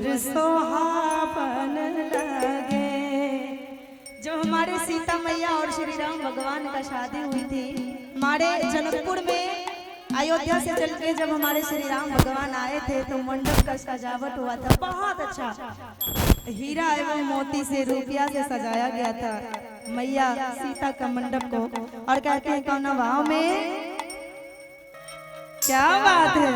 सुहावन लगे। जब हमारे सीता मैया और श्री राम भगवान का शादी हुई थी हमारे जनकपुर में, अयोध्या से चल के जब हमारे श्री राम भगवान आए थे तो मंडप का सजावट हुआ था बहुत अच्छा, हीरा एवं मोती से रुपया से सजाया गया था मैया सीता का मंडप को। और कहते हैं कौन भाव में, क्या बात है।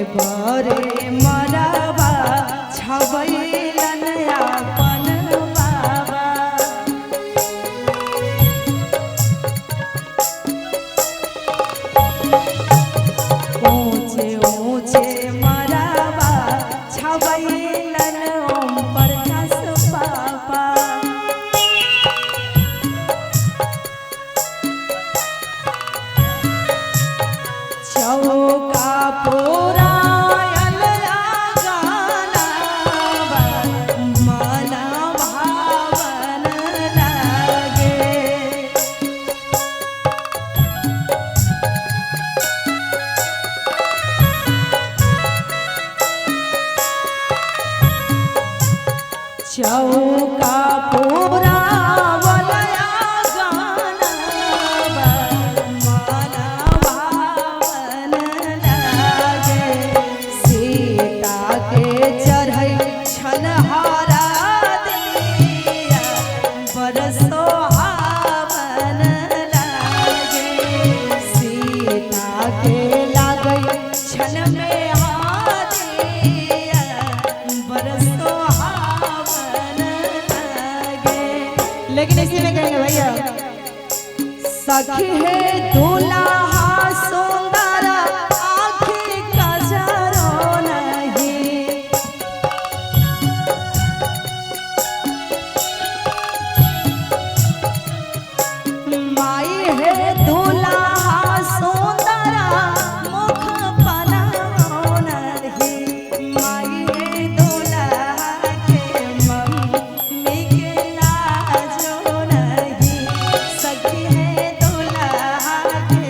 बरे मरबा छबैलन अपन बाबा, ऊंचे ऊंचे मरबा छबैलन ओम प्रकाश बाबा। चौका पूरा चौका पूरा वलया गाना माना भावन लागे। सीता के चढ़ै छनहारा दिया बरसो हावन लागे। सीता के लागै छन में हादिया बरसो। लेकिन इसी में कहेंगे भैया, सखी है दूल्हा सुंदर आँखी कजरो नहीं, माई है दूल्हा सुंदर मुख पनाओ नहीं, माई है दूल्हा के मम्मी के लाजो नहीं, सखी है दूल्हा के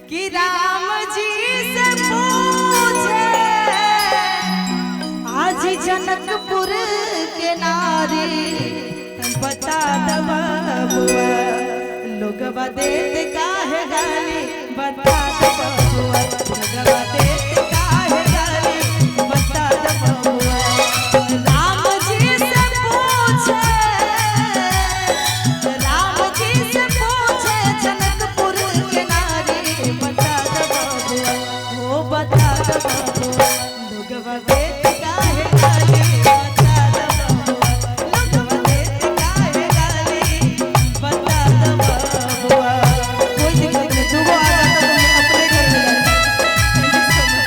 कि राम जी से पूछे आज जनकपुर के नारी बता दब बुआ लोग देत काहे गाली बता दब बुआ लोग देत काहे गाली बता दब बुआ राम जी से पूछे जनकपुर के नारी बता दब बुआ वो बता दब बुआ लोग देत काहे गाली बता दब बुआ लोग देत काहे गाली बता दब बुआ कोई दिक्कत नहीं तू वो आ जाता तुम अपने घर में जाना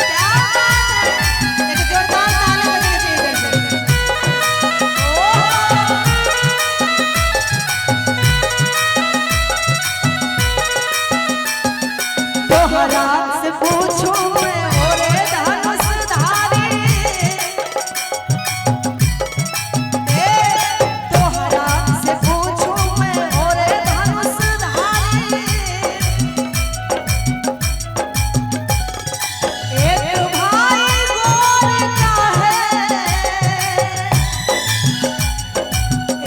क्या बात है एक जोरदार ताली बजनी चाहिए इधर से तोहरा से पूछो मैं ओरे धनुषधारी तोहरा से पूछो मैं ओरे धनुषधारी एक भाई गोर का है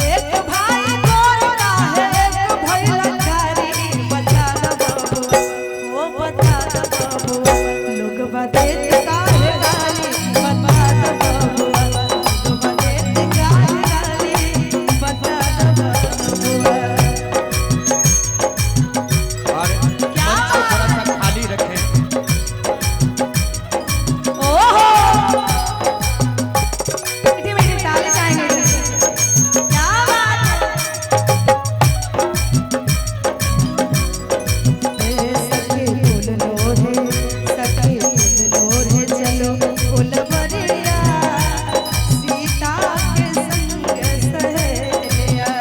एक भाई गोर का है एक भैया कारी बता दब बुआ वो बता दब बुआ लोग देत काहे गाली बता दब बुआ लोग देत काहे गाली बता दब बुआ और मंच को थोड़ा सा खाली रखें। ओहो मीठी मीठी ताली चाहेंगे क्या बात है सखी फूल लोढ़े चलो फुलवरिया सीता के संग सहेलिया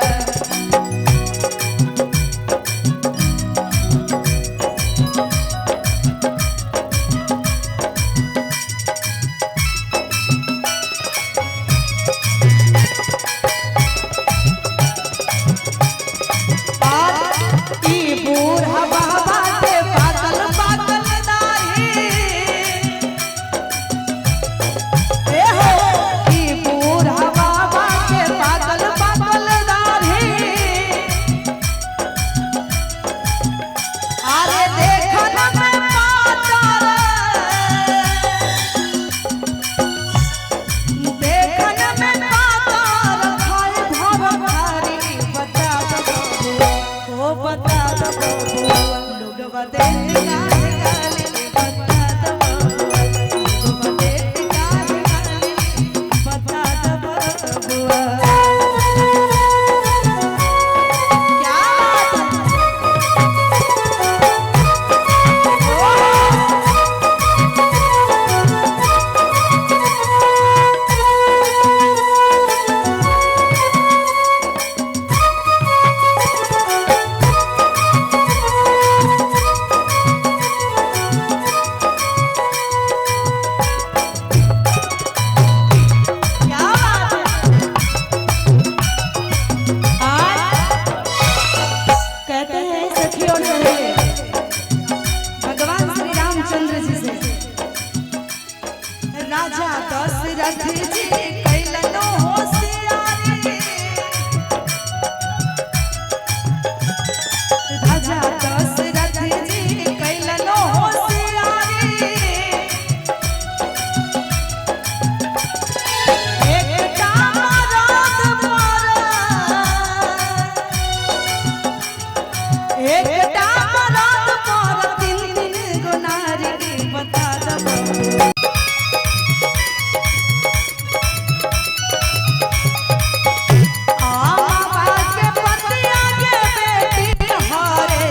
ई बूढ़ा बाबा के पागल पागल दाढ़ी ए हो ई बूढ़ा बाबा के पागल पागल दाढ़ी अरे देखन में पातर देखन में पातर खाए भव भारी बता दब बुआ वो बता दब बुआ लोग देत काहे गाली बता दब बुआ लोग देत काहे गाली बता दब बुआ क्या बात क्या बात है आज कहते हैं सखी और सहेली भगवान श्री रामचंद्र जी से राजा दशरथ जी कैलनो होशियारी राजा दशरथ जी कैलनो होशियारी एकटा मरद पर एकटा मरद पर तीन तीन गो नारी बता दब आमा के पतिया के बेटी हरे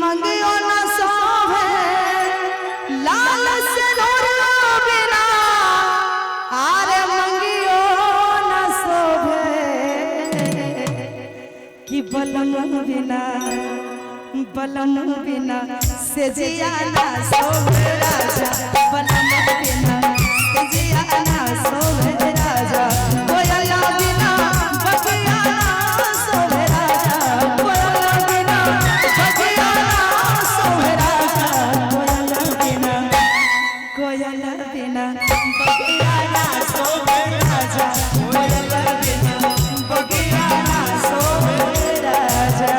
मंगियो न सोहे लाल से रोरा बिना आरे मंगियो न सोहे कि बलम बिना से जिया ना सोहे राजा बलम बिना से जिया ना सोहे राजा कोयला बिना बगिया ना सोहे राजा कोयला बिना बगिया ना सोहे राजा कोयला बिना बगिया ना सोहे राजा कोयला बिना बगिया ना सोहे राजा।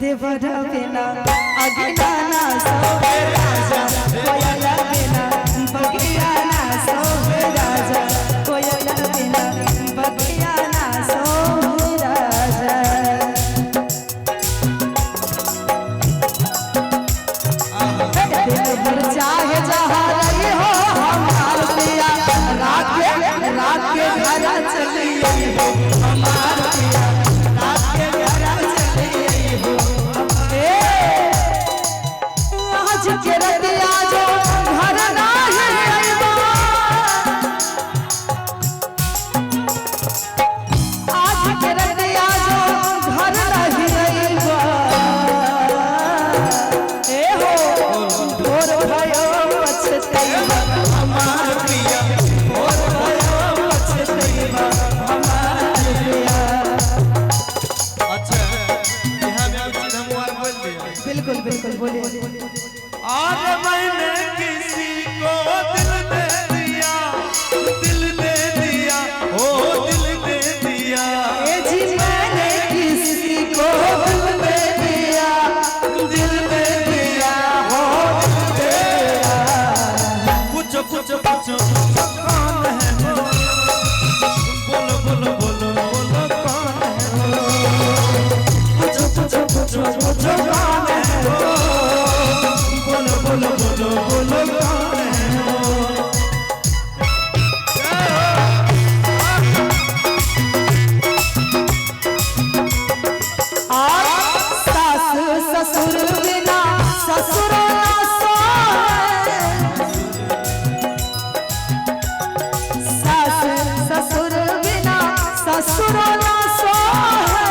देवरा बिना अगिना ना सोहे राजा कोयला बिना बगिया ना सोहे राजा कोयला बिना बगिया ना सोहे राजा। दिल भर चाहे जहाँ रही हो हमार पिया रात के घर चलिए हो हमार पिया रात के घर चलिए हो आज के रतिया जो घर नाही आइबा आज के रतिया जो घर नाही आइबा ए हो ढोर भयो पछतैबा हमार पिया ढोर भयो पछतैबा हमार पिया। अच्छा यहाँ में कुछ हम और बोल दिया। बिल्कुल बिल्कुल बोलिए। आज मैंने किसी को दिल दे दिया ओ दिल दे दिया ए जी मैंने किसी को दिल दे दिया हो दिल दे दिया। पूछो कौन है वो बोलो कौन है वो पूछो कौन है वो बोलो कौन है वो। और सास ससुर बिना ससुर ना सोहे सास ससुर बिना ससुर ना सोहे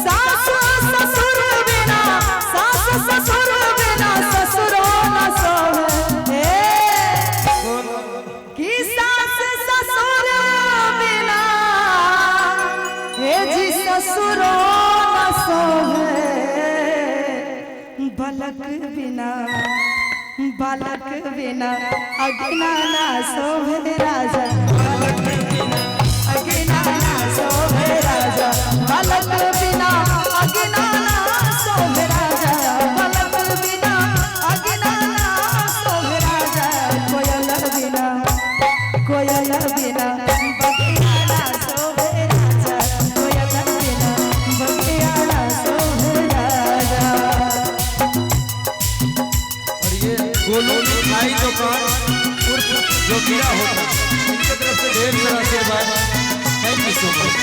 सास ससुर बिना ससुर ना सोहे कि सास ससुर बिना हे जी ससुर ना सोहे बालक बिना अगिना ना सोहे राजा अगिना ना सोहे राजा बालक बिना अगिना ना सोहे राजा बालक बिना अगिना ना सोहे राजा कोयल बिना बगिया ना सोहे राजा कोयल बिना बगिया ना सोहे राजा। और ये गोलू मिठाई दुकान उर्फ जोगिया होता उनके तरफ से ढेर सारा आशीर्वाद। Thank you so much.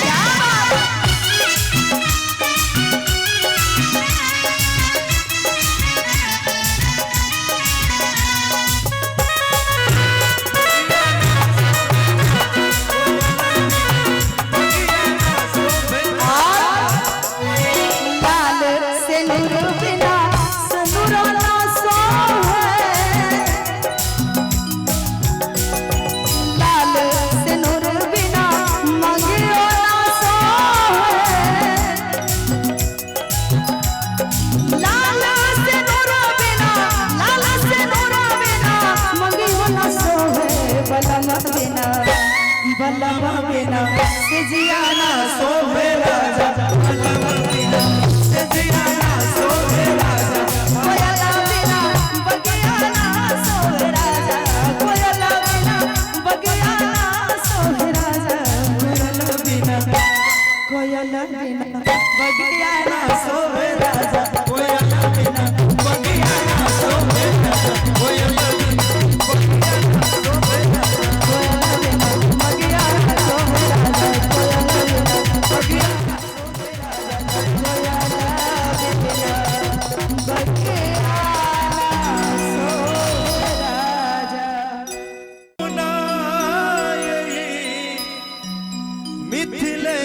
बिना सनुरा ना सोहे, लाल सिनुर बिना मंगियो ना सोहे, लाल सिनुर बिना मंगियो ना सोहे, बलम बिना सिजिया ना सोहे राजा, बलम बिना सिजिया ना सोहे राजा, कोयला बिना बगिया ना सोहे राजा, कोयला बिना बगिया ना सोहे राजा, कोयला बिना बगिया ना सोहे राजा, कोयला बिना बगिया ना सोहे राजा, कोयला बिना बगिया ना सोहे राजा, कोयला बिना बगिया ना सोहे राजा, कोयला बिना बगिया ना सोहे राजा, कोयला बिना बगिया ना सोहे राजा। मिथिले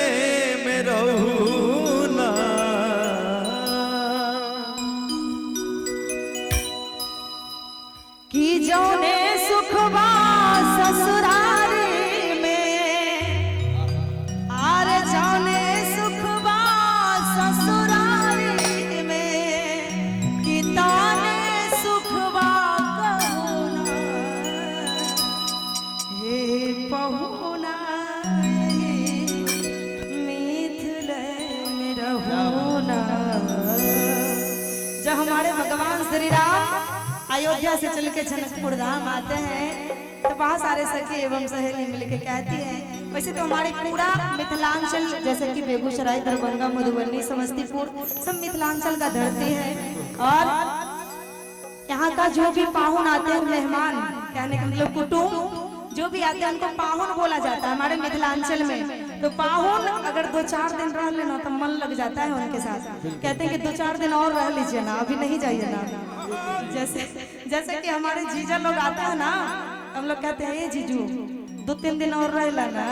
में रहूना, कि जौने सुखबा ससुरारी में, आर जौने सुखबा ससुरारी में, कि ताने सुखबा कहुना, हे पहुना मिथिले में रहूना। जब हमारे भगवान श्री राम अयोध्या से चल के जनकपुर धाम आते हैं तो वहाँ सारे सखी एवं सहेली मिलके कहती हैं, वैसे तो हमारे पूरा मिथिलांचल जैसे कि बेगूसराय, दरभंगा, मधुबनी, समस्तीपुर सब मिथिलांचल का धरती है, और यहाँ का जो भी पाहुन आते हैं, मेहमान कहने का मतलब कुटुंब जो भी आते हैं उनको पाहुन बोला जाता है हमारे मिथिलांचल में। तो पाहुन अगर 2-4 दिन रह लेना तो मन लग जाता है उनके साथ, कहते हैं कि 2-4 दिन और रह लीजिए ना, अभी नहीं जाइए ना। जैसे कि हमारे जीजा लोग आते हैं ना, हम लोग कहते हैं ये जीजू 2-3 दिन और रह लेना,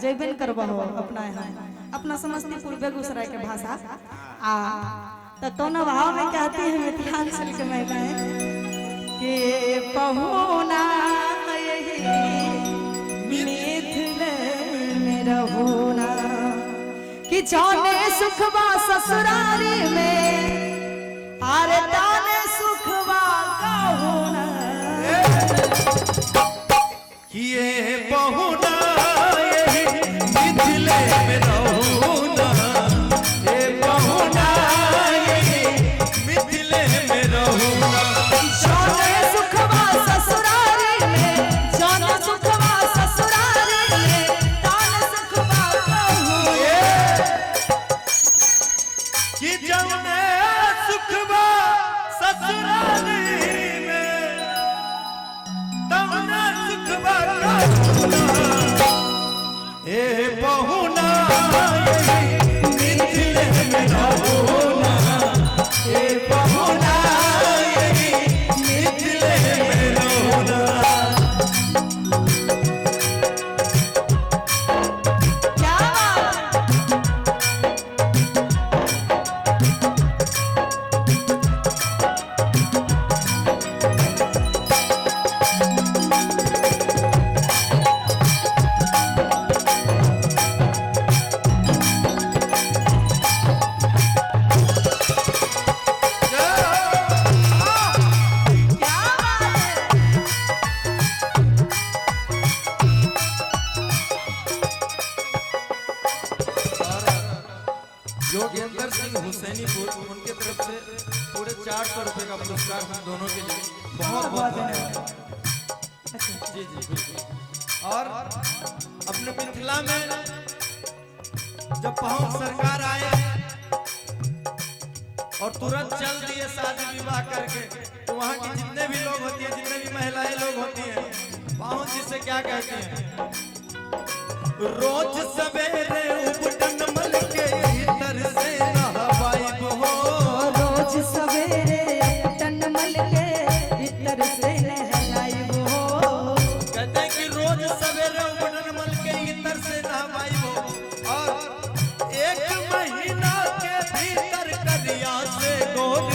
जैबेन करवा हो अपना यहाँ, अपना समस्तीपुर बेगूसराय के भाषा तो ना भाव में कहती है मिथिलांचल के महिलाएं कि पहुना मिथिले में रहूना, कि जाने सुखबा ससुरारी में, आरे ताने सुखबा कहुना, किए बहुना मिथिले में रहूना, ये बहुना मिथिले में रहूना, जाने सुखबा ससुरारी में, जाने सुखबा ससुरारी में, ताने सुखबा कहुना, कि जौने सुखबा ससुराली में तौने सुखबा कहुना, ए बहुना मिथिले में रहूना, ए बहुना मिथिले में रहूना। क्या बात योगेंद्र सिंह हुसैनीपुर, उनके तरफ से पूरे 400 रुपए का पुरस्कार हम दोनों के लिए बहुत बहुत धन्यवाद। जी जी बिल्कुल। और अपने मिथिला में जब पाहुन सरकार आए और तुरंत चल दिए शादी विवाह करके, तो वहाँ की जितने भी लोग होती है, जितने भी महिलाएं लोग होती हैं, पाहुन जिसे क्या कहते हैं, रोज सवेरे उपटन मल के भीतर से नहवाई हो, रोज सवेरे उपटन मल के भीतर से नहलाई हो, कहते हैं कि रोज सवेरे उपटन मल के भीतर से नहवाई हो, और 1 महीना के भीतर करिया से गोद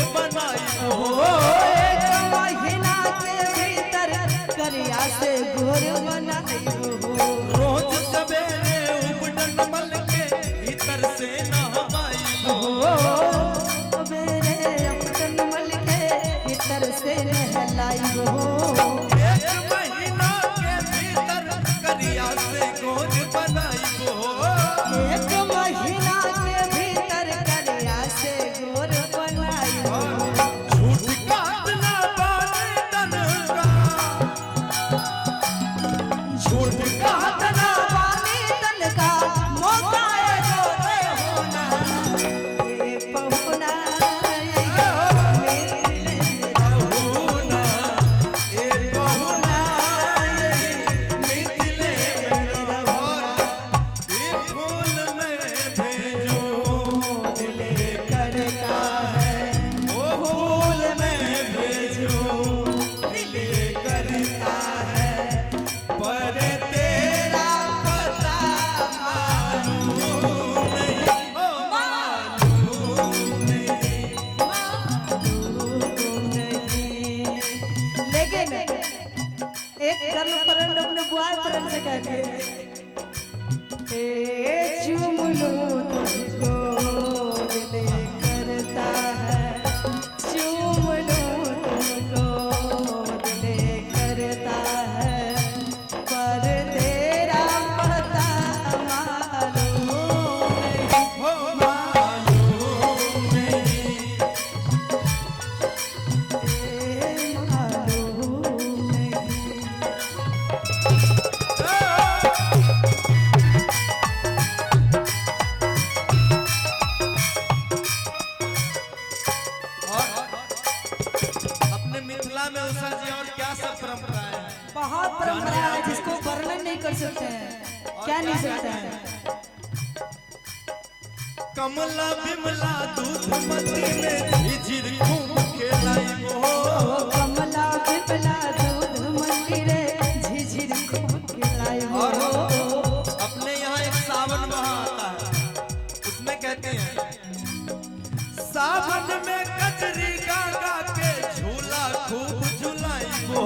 कहते ए चूम लूं तुझको दिल करता है, चूम लूं तुझको दिल करता है, पर तेरा पता मालूम नहीं, मालूम नहीं। अपने मिथिला में उषा जी और क्या सब परंपरा है? बहुत परंपरा है जिसको वर्णन नहीं कर सकते हैं, क्या नहीं सकते हैं। कमला बिमला दूध मती में झिझिर खूब खेलाई हो, कमला बिमला दूध मंदिरे झिझिर खूब खिलाई हो। और अपने यहाँ एक सावन महा आता है, उसमें कहते हैं सावन में कजरी गा गा के झूला खूब झुलाई हो,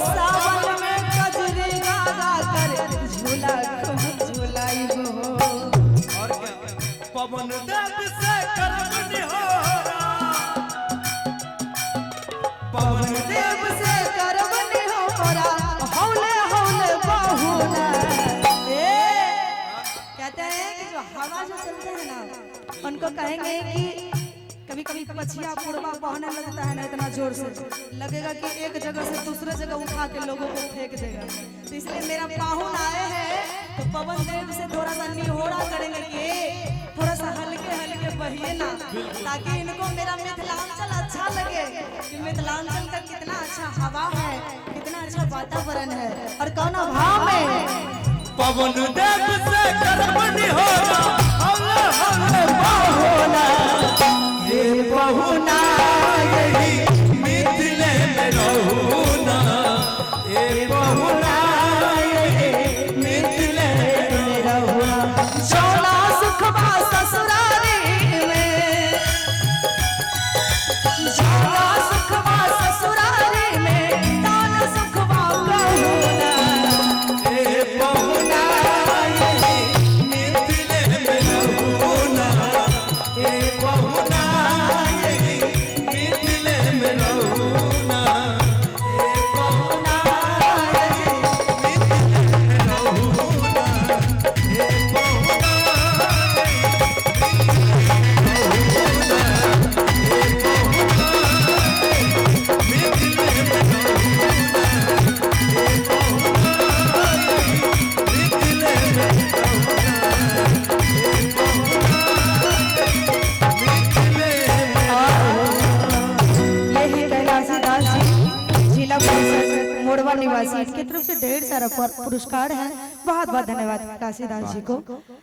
सावन में कजरी गा गा कर झूला खूब झुलाई हो। और क्या पवन देव से करम निहोरा, पवन देव से करब निहोरा, हौले हौले बाहुना। कहते हैं कि जो हवा जो चलते हैं ना, उनको कहेंगे कि कभी कभी पछिया पुरवा बहने लगता है ना, इतना जोर से लगेगा कि एक जगह से दूसरे जगह उठा के लोगों को फेंक देगा। तो इसलिए मेरा पाहुन आए हैं तो पवन देव से थोड़ा सा निहोरा करेंगे कि थोड़ा सा हल्के हल्के बहिए ना, ताकि इनको मेरा मिथिलांचल अच्छा लगे कि मिथिलांचल का कितना अच्छा हवा है, कितना अच्छा वातावरण है। और कौन भाव में पवन देव से करम निहोरा, हौले हौले बाहुना, हे बहुना यही मिथिले में रहुना, ए बहुना यही मिथिले में रहुना। चौला सुखबा ससुरारी में, चौला सुखबा ससुरारी में, तान सुखबा बहुना। ए बहुना यही मिथिले में रहुना, ए बहुना यही मिथिले में रहुना, ए बहुना यही मिथिले में रहुना, ए बहुना यही कैलाशी दास जी जिला परिषद मोड़वा निवासी, इनकी तरफ से ढेर सारा पुरस्कार है। बहुत बहुत धन्यवाद काशीदास जी को।